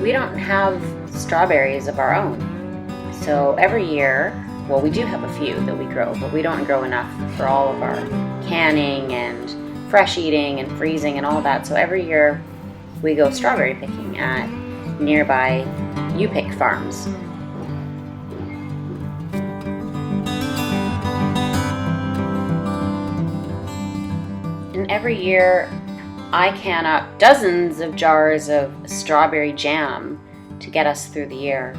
we don't have strawberries of our own. So every year, well, we do have a few that we grow, but we don't grow enough for all of our canning and fresh eating and freezing and all that. So every year we go strawberry picking at nearby U-Pick farms. And every year I can up dozens of jars of strawberry jam to get us through the year.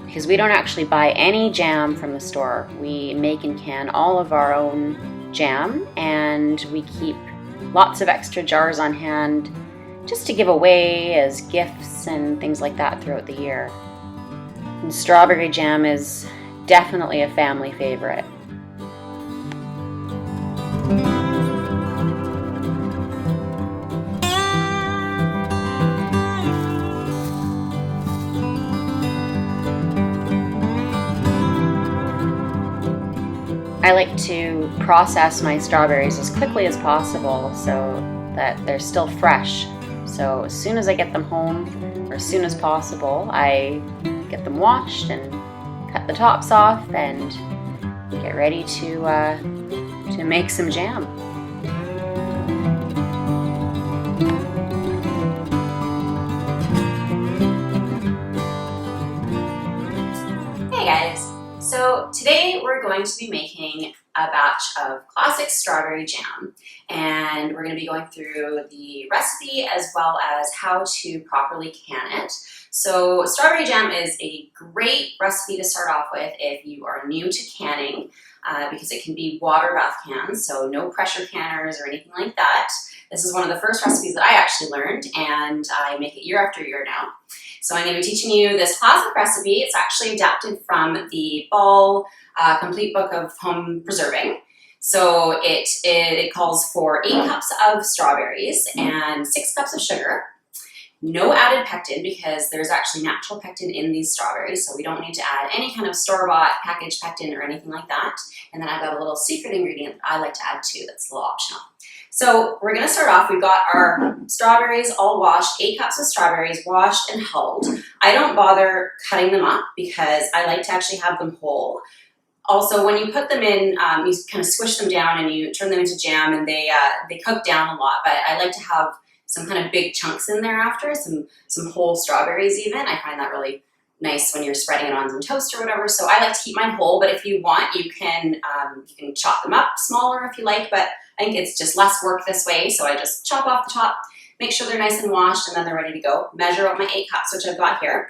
Because we don't actually buy any jam from the store. We make and can all of our own jam, and we keep lots of extra jars on hand just to give away as gifts and things like that throughout the year. And strawberry jam is definitely a family favorite. I like to process my strawberries as quickly as possible so that they're still fresh. So as soon as I get them home, or as soon as possible, I get them washed and cut the tops off and get ready to make some jam. Hey guys! So today we're going to be making a batch of classic strawberry jam, and we're going to be going through the recipe as well as how to properly can it. So strawberry jam is a great recipe to start off with if you are new to canning, because it can be water bath cans, so no pressure canners or anything like that. This is one of the first recipes that I actually learned, and I make it year after year now. So I'm going to be teaching you this classic recipe. It's actually adapted from the Ball Complete Book of Home Preserving. So it calls for 8 cups of strawberries and 6 cups of sugar. No added pectin, because there's actually natural pectin in these strawberries, so we don't need to add any kind of store-bought packaged pectin or anything like that. And then I've got a little secret ingredient that I like to add too that's a little optional. So we're going to start off. We've got our strawberries all washed, 8 cups of strawberries washed and hulled. I don't bother cutting them up because I like to actually have them whole. Also, when you put them in, you kind of squish them down and you turn them into jam, and they cook down a lot, but I like to have some kind of big chunks in there after, some whole strawberries even. I find that really nice when you're spreading it on some toast or whatever. So I like to keep mine whole, but if you want, you can chop them up smaller if you like, but I think it's just less work this way, so I just chop off the top, make sure they're nice and washed, and then they're ready to go. Measure out my 8 cups, which I've got here.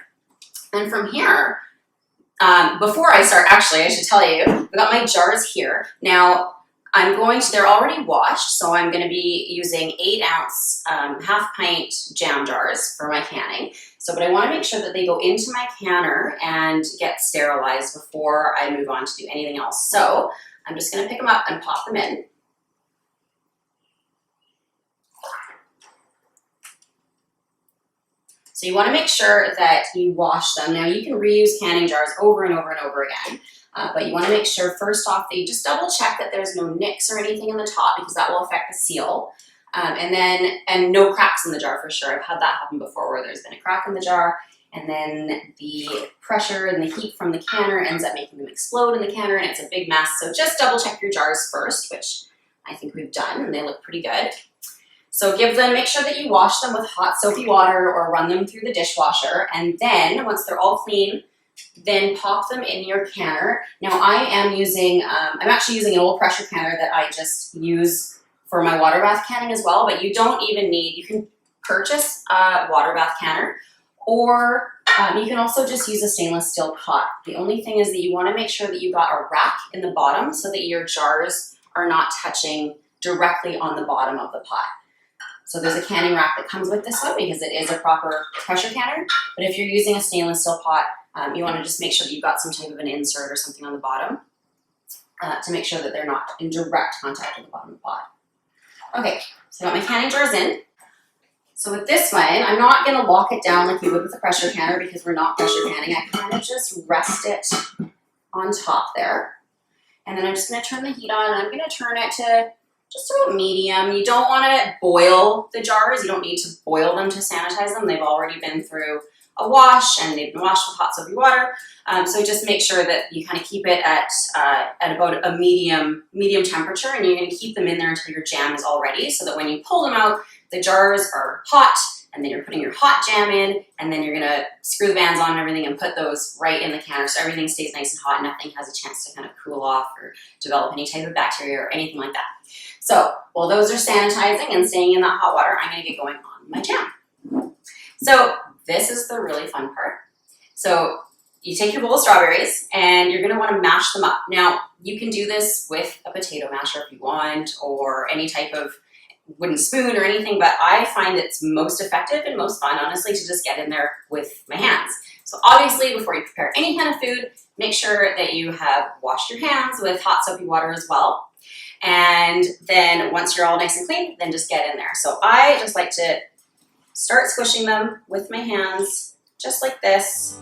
And from here, before I start, actually, I should tell you, I've got my jars here. Now, they're already washed, so I'm going to be using 8-ounce, half-pint jam jars for my canning. But I want to make sure that they go into my canner and get sterilized before I move on to do anything else. So I'm just going to pick them up and pop them in. So you want to make sure that you wash them. Now you can reuse canning jars over and over and over again, but you want to make sure first off that you just double check that there's no nicks or anything in the top, because that will affect the seal. And no cracks in the jar for sure. I've had that happen before where there's been a crack in the jar, and then the pressure and the heat from the canner ends up making them explode in the canner, and it's a big mess. So just double check your jars first, which I think we've done, and they look pretty good. So make sure that you wash them with hot soapy water or run them through the dishwasher. And then once they're all clean, then pop them in your canner. Now I'm actually using an old pressure canner that I just use for my water bath canning as well, but you don't even need, you can purchase a water bath canner, or you can also just use a stainless steel pot. The only thing is that you want to make sure that you got a rack in the bottom so that your jars are not touching directly on the bottom of the pot. So there's a canning rack that comes with this one because it is a proper pressure canner. But if you're using a stainless steel pot, you want to just make sure that you've got some type of an insert or something on the bottom to make sure that they're not in direct contact with the bottom of the pot. Okay, so I got my canning jars in. So with this one, I'm not going to lock it down like you would with a pressure canner because we're not pressure canning. I kind of just rest it on top there. And then I'm just going to turn the heat on, and I'm going to turn it to just about medium. You don't want to boil the jars. You don't need to boil them to sanitize them. They've already been through a wash and they've been washed with hot soapy water. So just make sure that you kind of keep it at about a medium temperature, and you're going to keep them in there until your jam is all ready, so that when you pull them out, the jars are hot, and then you're putting your hot jam in, and then you're going to screw the bands on and everything and put those right in the canner so everything stays nice and hot, nothing has a chance to kind of cool off or develop any type of bacteria or anything like that. So while those are sanitizing and staying in that hot water, I'm going to get going on my jam. So this is the really fun part. So you take your bowl of strawberries and you're going to want to mash them up. Now, you can do this with a potato masher if you want, or any type of wooden spoon or anything, but I find it's most effective and most fun, honestly, to just get in there with my hands. So obviously, before you prepare any kind of food, make sure that you have washed your hands with hot soapy water as well. And then once you're all nice and clean, then just get in there. So I just like to start squishing them with my hands, just like this.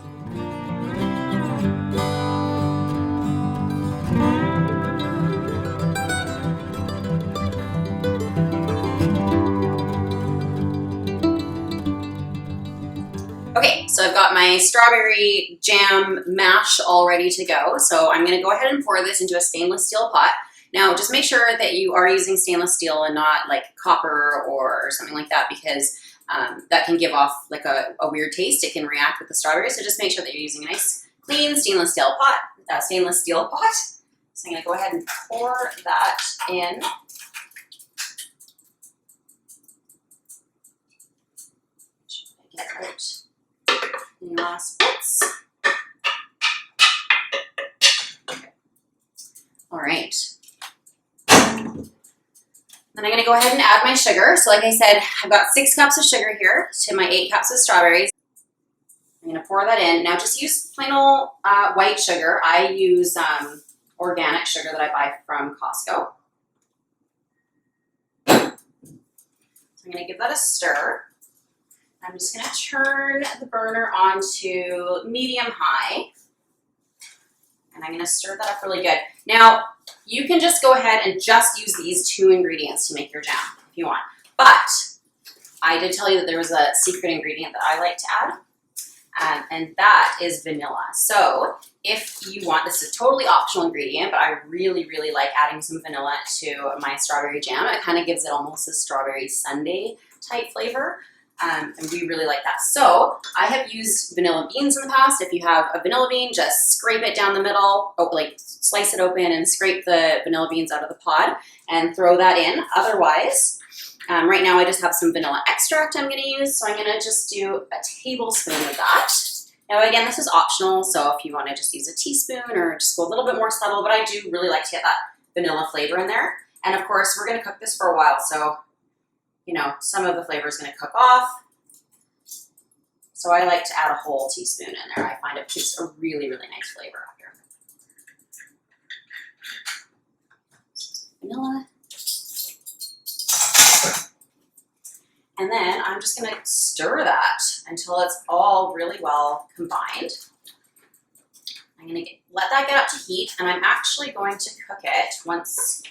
Okay, so I've got my strawberry jam mash all ready to go. So I'm going to go ahead and pour this into a stainless steel pot. Now, just make sure that you are using stainless steel and not like copper or something like that, because that can give off like a weird taste. It can react with the strawberries. So just make sure that you're using a nice, clean stainless steel pot. So I'm going to go ahead and pour that in. Get out any last bits. Okay. All right. Then I'm going to go ahead and add my sugar. So like I said, I've got 6 cups of sugar here to my 8 cups of strawberries. I'm going to pour that in. Now just use plain old white sugar. I use organic sugar that I buy from Costco. So I'm going to give that a stir. I'm just going to turn the burner on to medium-high, and I'm going to stir that up really good. Now, you can just go ahead and just use these 2 ingredients to make your jam if you want, but I did tell you that there was a secret ingredient that I like to add, and that is vanilla. So if you want, this is a totally optional ingredient, but I really, really like adding some vanilla to my strawberry jam. It kind of gives it almost a strawberry sundae type flavor. And we really like that. So I have used vanilla beans in the past. If you have a vanilla bean, just scrape it down the middle, like slice it open and scrape the vanilla beans out of the pod and throw that in. Otherwise, right now I just have some vanilla extract I'm going to use. So I'm going to just do a tablespoon of that. Now again, this is optional. So if you want to just use a teaspoon or just go a little bit more subtle, but I do really like to get that vanilla flavor in there. And of course, we're going to cook this for a while. So you know, some of the flavor is going to cook off. So I like to add a whole teaspoon in there. I find it gives a really, really nice flavor up here. Vanilla. And then I'm just going to stir that until it's all really well combined. I'm going to let that get up to heat, and I'm actually going to cook it once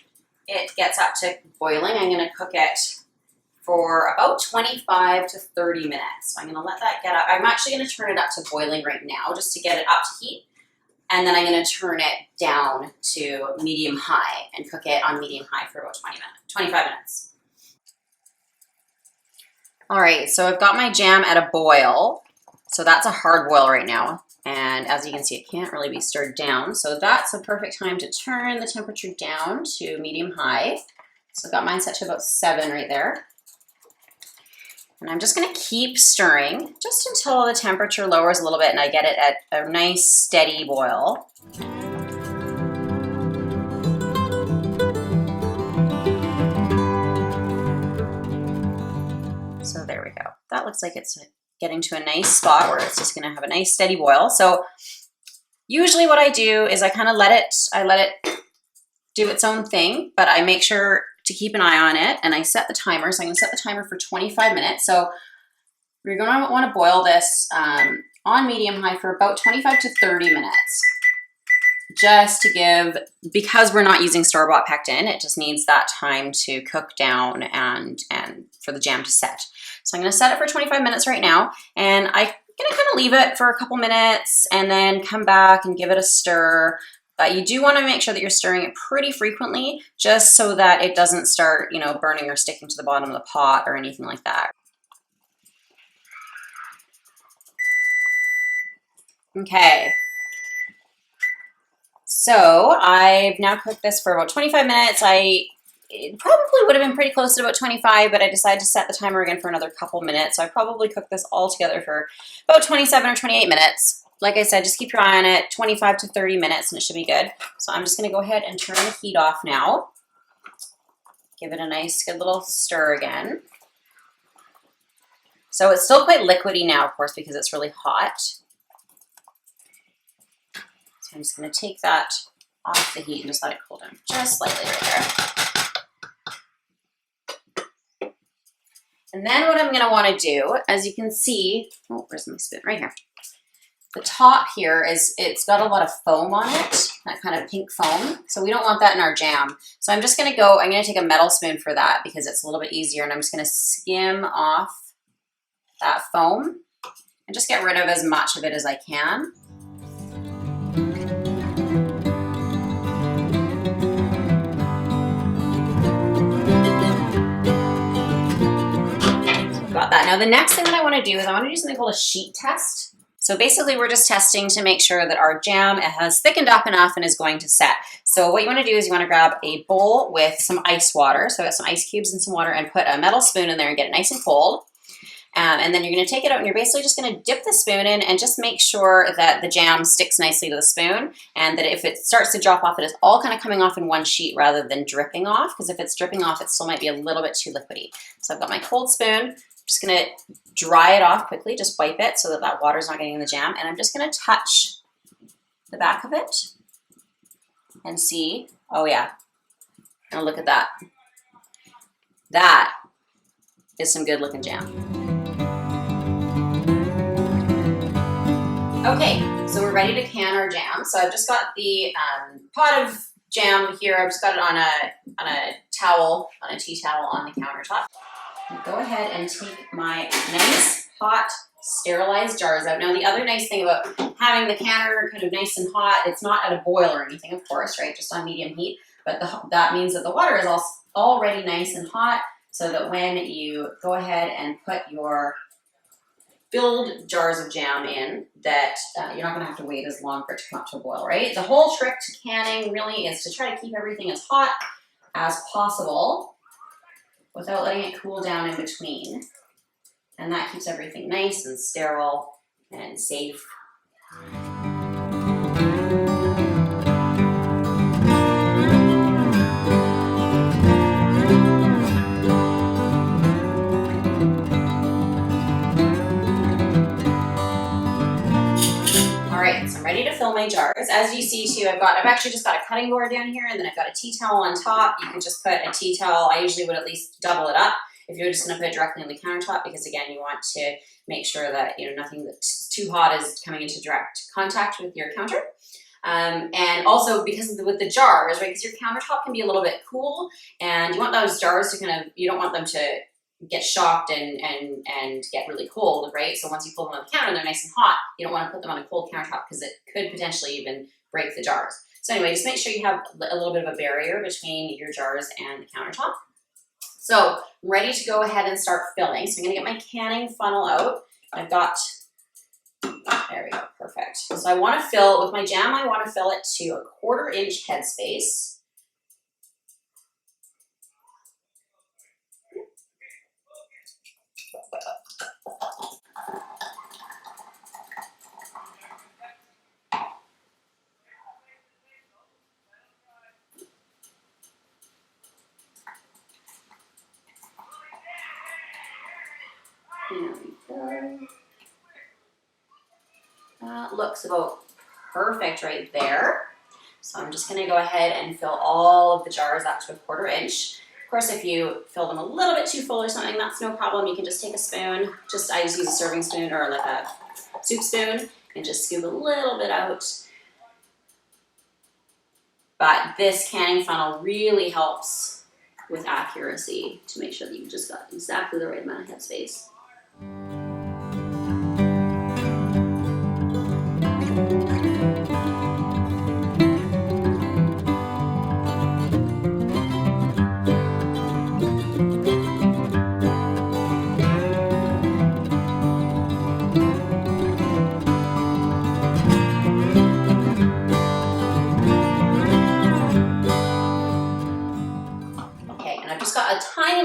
it gets up to boiling. I'm going to cook it for about 25 to 30 minutes. So I'm going to let that get up. I'm actually going to turn it up to boiling right now just to get it up to heat. And then I'm going to turn it down to medium-high and cook it on medium-high for about 25 minutes. All right, so I've got my jam at a boil. So that's a hard boil right now. And as you can see, it can't really be stirred down. So that's a perfect time to turn the temperature down to medium-high. So I've got mine set to about 7 right there. And I'm just going to keep stirring just until the temperature lowers a little bit and I get it at a nice steady boil. So there we go. That looks like it's getting to a nice spot where it's just going to have a nice steady boil. So usually what I do is I kind of let it do its own thing, but I make sure to keep an eye on it, and I set the timer. So I'm going to set the timer for 25 minutes. So we're going to want to boil this on medium-high for about 25 to 30 minutes. Just to give, because we're not using store-bought pectin, it just needs that time to cook down and for the jam to set. So I'm going to set it for 25 minutes right now, and I gonna kind of leave it for a couple minutes and then come back and give it a stir. But you do want to make sure that you're stirring it pretty frequently, just so that it doesn't start, you know, burning or sticking to the bottom of the pot or anything like that. Okay. So I've now cooked this for about 25 minutes. It probably would have been pretty close to about 25, but I decided to set the timer again for another couple minutes. So I probably cooked this all together for about 27 or 28 minutes. Like I said, just keep your eye on it, 25 to 30 minutes, and it should be good. So I'm just gonna go ahead and turn the heat off now. Give it a nice, good little stir again. So it's still quite liquidy now, of course, because it's really hot. So I'm just gonna take that off the heat and just let it cool down just slightly right there. And then what I'm gonna wanna do, as you can see, oh, where's my spoon? Right here. The top here it's got a lot of foam on it, that kind of pink foam. So we don't want that in our jam. So I'm gonna take a metal spoon for that because it's a little bit easier, and I'm just gonna skim off that foam and just get rid of as much of it as I can. Got that. Now the next thing that I want to do is I want to do something called a sheet test. So basically we're just testing to make sure that our jam has thickened up enough and is going to set. So what you want to do is you want to grab a bowl with some ice water. So I got some ice cubes and some water, and put a metal spoon in there and get it nice and cold. And then you're going to take it out and you're basically just going to dip the spoon in and just make sure that the jam sticks nicely to the spoon, and that if it starts to drop off, it is all kind of coming off in one sheet rather than dripping off, because if it's dripping off, it still might be a little bit too liquidy. So I've got my cold spoon. I'm just going to dry it off quickly, just wipe it so that that water's not getting in the jam, and I'm just going to touch the back of it and see, oh yeah, and look at that. That is some good looking jam. Okay, so we're ready to can our jam. So I've just got the pot of jam here. I've just got it on a towel, on a tea towel on the countertop. I'll go ahead and take my nice, hot, sterilized jars out. Now the other nice thing about having the canner kind of nice and hot, it's not at a boil or anything, of course, right? Just on medium heat. But that means that the water is already nice and hot, so that when you go ahead and put your filled jars of jam in, that you're not gonna have to wait as long for it to come up to a boil, right? The whole trick to canning really is to try to keep everything as hot as possible without letting it cool down in between. And that keeps everything nice and sterile and safe. So I'm ready to fill my jars. As you see too, I've actually just got a cutting board down here, and then I've got a tea towel on top. You can just put a tea towel. I usually would at least double it up if you're just going to put it directly on the countertop, because again, you want to make sure that nothing that's too hot is coming into direct contact with your counter. And also because with the jars, right, because your countertop can be a little bit cool, and you want those jars to you don't want them to get shocked and get really cold, right? So once you pull them on the counter and they're nice and hot, you don't want to put them on a cold countertop because it could potentially even break the jars. So anyway, just make sure you have a little bit of a barrier between your jars and the countertop. So I'm ready to go ahead and start filling. So I'm gonna get my canning funnel out. I've got, there we go, perfect. So I wanna fill, with my jam, I wanna fill it to a 1/4 inch headspace. There we go. That looks about perfect right there. So I'm just gonna go ahead and fill all of the jars up to a 1/4 inch. Of course, if you fill them a little bit too full or something, that's no problem. You can just take a spoon, I just use a serving spoon or like a soup spoon, and just scoop a little bit out. But this canning funnel really helps with accuracy to make sure that you've just got exactly the right amount of headspace.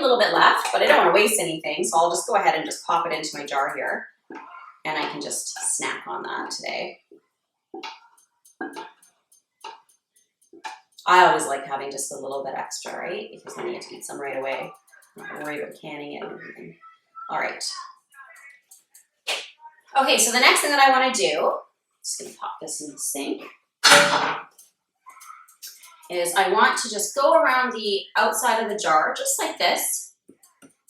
little bit left, but I don't want to waste anything, so I'll just go ahead and just pop it into my jar here. And I can just snack on that today. I always like having just a little bit extra, right? Because then you get to eat some right away. Don't worry about canning it and everything. All right. Okay, so the next thing that I want to do, just going to pop this in the sink, is I want to just go around the outside of the jar, just like this,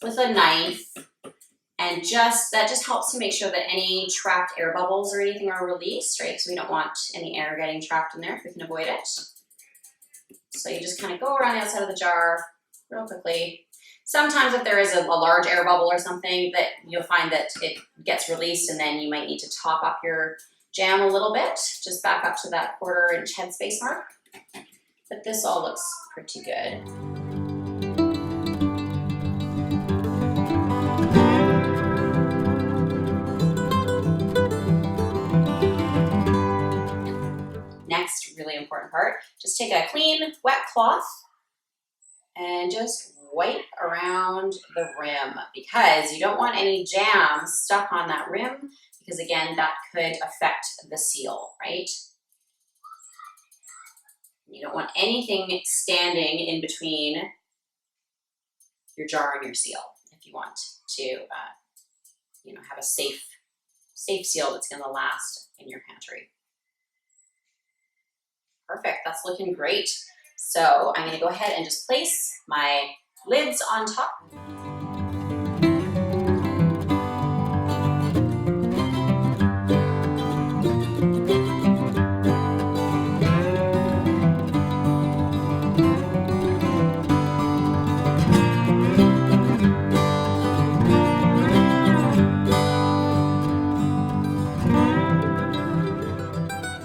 with a knife, and that just helps to make sure that any trapped air bubbles or anything are released, right? So we don't want any air getting trapped in there if we can avoid it. So you just kind of go around the outside of the jar real quickly. Sometimes if there is a large air bubble or something, that you'll find that it gets released, and then you might need to top up your jam a little bit, just back up to that 1/4 inch headspace mark. But this all looks pretty good. Next, really important part, just take a clean, wet cloth and just wipe around the rim, because you don't want any jam stuck on that rim, because again, that could affect the seal, right? You don't want anything standing in between your jar and your seal if you want to have a safe seal that's going to last in your pantry. Perfect, that's looking great. So I'm going to go ahead and just place my lids on top.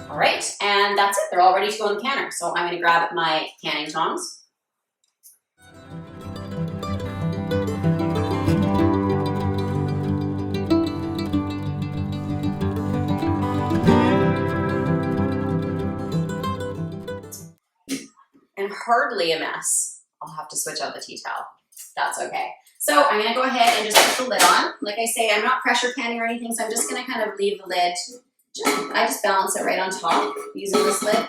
All right, and that's it. They're all ready to go in the canner. So I'm going to grab my canning tongs. And hardly a mess. I'll have to switch out the tea towel. That's okay. So I'm going to go ahead and just put the lid on. Like I say, I'm not pressure canning or anything, so I'm just going to kind of leave the lid. I just balance it right on top using this lid,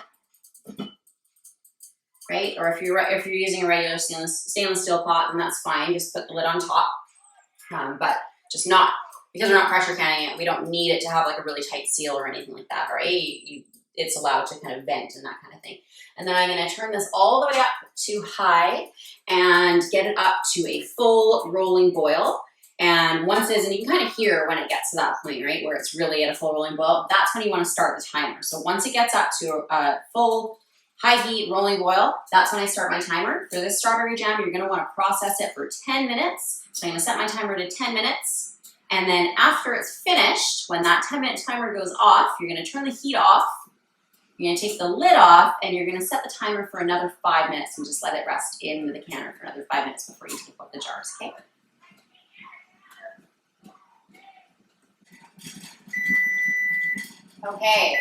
right? Or if you're using a regular stainless steel pot, then that's fine. Just put the lid on top, but just not, because we're not pressure canning it, we don't need it to have like a really tight seal or anything like that, right? It's allowed to kind of vent and that kind of thing. And then I'm going to turn this all the way up to high and get it up to a full rolling boil. And once it is, and you can kind of hear when it gets to that point, right, where it's really at a full rolling boil, that's when you want to start the timer. So once it gets up to a full high heat rolling boil, that's when I start my timer. For this strawberry jam, you're going to want to process it for 10 minutes. So I'm going to set my timer to 10 minutes. And then after it's finished, when that 10-minute timer goes off, you're going to turn the heat off. You're going to take the lid off, and you're going to set the timer for another 5 minutes and just let it rest in the canner for another 5 minutes before you take out the jars, okay? Okay,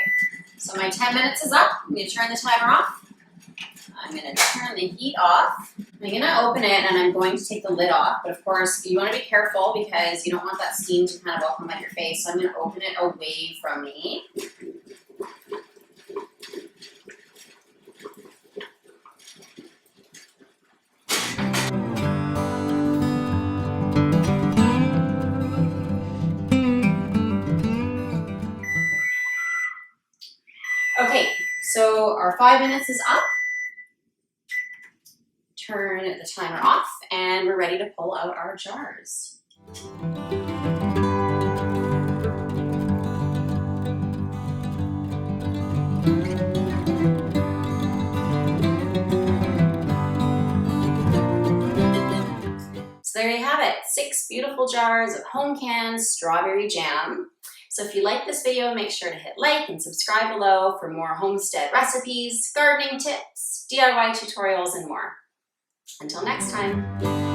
so my 10 minutes is up. I'm going to turn the timer off. I'm going to turn the heat off. I'm going to open it, and I'm going to take the lid off. But of course, you want to be careful because you don't want that steam to kind of all come at your face. So I'm going to open it away from me. Okay, so our 5 minutes is up. Turn the timer off, and we're ready to pull out our jars. So there you have it, 6 beautiful jars of home canned strawberry jam. So if you like this video, make sure to hit like and subscribe below for more homestead recipes, gardening tips, DIY tutorials, and more. Until next time.